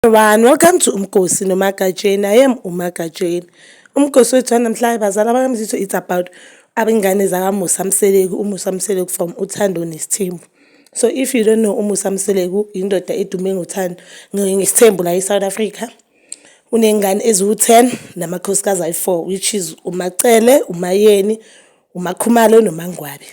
Everyone, welcome to Umkosi noMagajeni. I am uMagajeni. Umkosi wethu namhlanje bazala bakamzitho, it's about abengane zaka Musa Mseleku, uMusa Mseleku from Uthando nes'thembu. So if you don't know uMusa Mseleku, indoda edume ngothando ngesithembu la eSouth Africa. Unengane eziwu-10 namakhosikazi ayi-4, which is uMacele, uMayeni, uMakhumalo noMangwabi.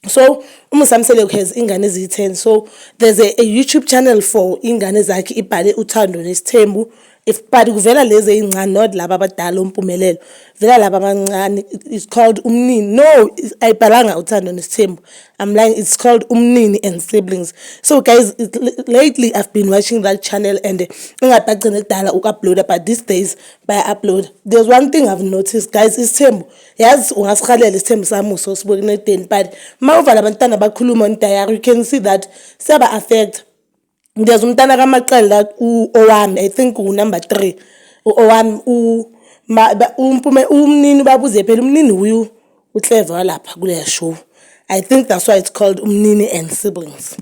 So uMusa Mseleku has ingane eziyi-10. So there's a YouTube channel for ingane zakhe ibhale Uthando nes'thembu. If but kuvela lezi ezincane, not laba abadala umpumelelo, vela laba abancane. It's called umnini. No, ayibhalanga Uthando nes'thembu. I'm lying. It's called umnini and siblings. So guys, lately I've been watching that channel and ngingabagcina kudala upload, but these days by upload. There's one thing I've noticed, guys, isithembu. Yazi ungasikhalela isithembu samuso sibukene edeni, but mawuvala abantwana bakhuluma on diary, you can see that siyaba affect. There's umntana kaMacele that owami, I think number 3. Owami umnini babuze phela umnini uyu uClever lapha kule show. I think that's why it's called umnini and siblings.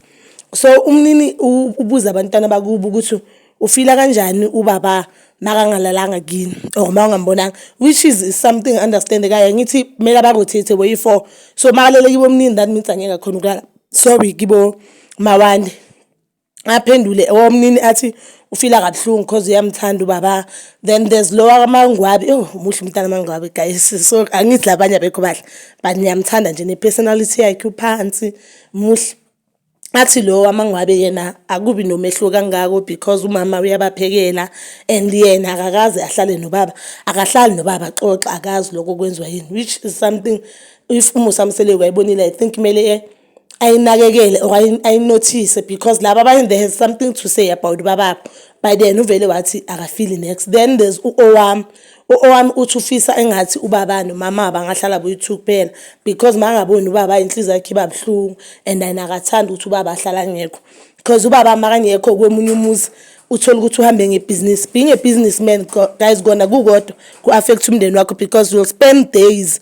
So umnini ubuza abantwana bakubo ukuthi ufila kanjani ubaba makangalalanga kini or mawungambonanga, which is something understandable. Ngithi mela barotate way 4. So makalele kibo umnini, that means angeke khona ukulala. Sorry kibo mawande. Aphendule omnini athi ufila kabuhlungu because uyamthanda ubaba. Then there's lowa kaMangwabi. Muhle umntana kaMangwabi, guys. So angithi labanye abekho bahle, but ngiyamthanda nje ne-personality yakhe uphansi muhle. Athi lo kaMangwabi yena akubi nomehluko kangako because umama uyabaphekela and yena akakaze ahlale nobaba, akahlali nobaba xoxa, akazi lokho kwenziwa yini, which is something if uMusa Mseleku ayibonile, I think kumele ayinakekele or ayinotice, because laba abanye they have something to say about baba, by then uvele wathi akafili next. Then there's owami uthi ufisa engathi ubaba nomama bangahlala boyi-2 kuphela, because mangaboni ubaba inhliziyo yakhe ibabuhlungu and ayinakathanda ukuthi ubaba ahlala ngekho, because ubaba makangekho kwemunye umuzi uthola ukuthi uhambe ngebusiness. Being a businessman, guys, kona kukodwa ku-affect umndeni wakho, because you'll spend days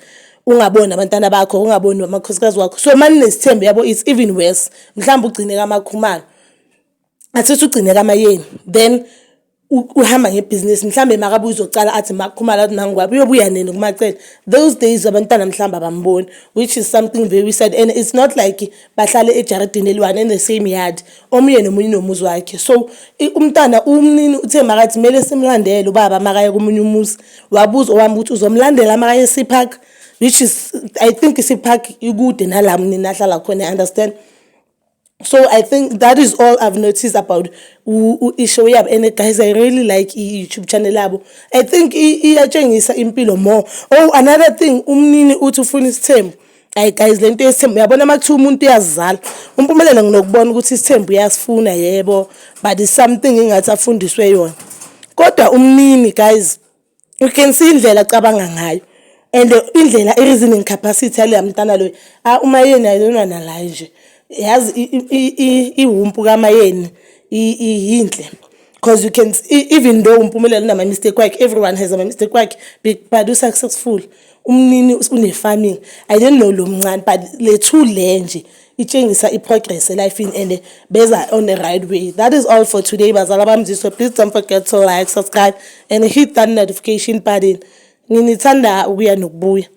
ungaboni abantwana bakho, ungaboni amakhosikazi wakho. So manje nesithembu yabo it's even worse. Mhlawumbe ugcine kaMakhumalo, athithi ugcine kaMayeni, then uhamba ngebusiness. Mhlawumbe makabuye uzocala athi Makhumalo athi Mangwabi uyobuya nini kuMacele. Those days abantwana mhlawumbe abamboni, which is something very sad. And it's not like bahlale ejaridini eliwane in the same yard, omunye nomunye nomuzi wakhe. So umntana umnini uthe makathi mele simlandele ubaba makaya komunye umuzi, wabuza owami ukuthi uzomlandela makaya eSeapark, which is, I think iSeapark ikude nalamni nahlala khona, I understand. So I think that is all I've noticed about ishow yabo. And guys, I really like YouTube channel yabo. I think iyatshengisa impilo more. Oh, another thing, umnini uthi ufuna isithembu. Ay guys, lento yesithembu uyabona makuthiwa umuntu uyazala, umpumelelo nginokubona ukuthi isithembu uyasifuna, yebo, but it's something engathi afundiswe yona. Kodwa umnini, guys, you can see indlela acabanga ngayo and indlela i-reasoning capacity yale mntana lo. Umayeni ayona nala nje, yazi iwumpu kaMayeni yinhle, because you can even though umpumelelo unama mistake wakhe, everyone has a mistake wakhe, but successful. Umnini une-farming, I don't know lo mncane, but lethu le nje itshengisa i-progress life in and beza on the right way. That is all for today, bazala bami. So please don't forget to like, subscribe and hit that notification button. Nginithanda ukuya nokubuya.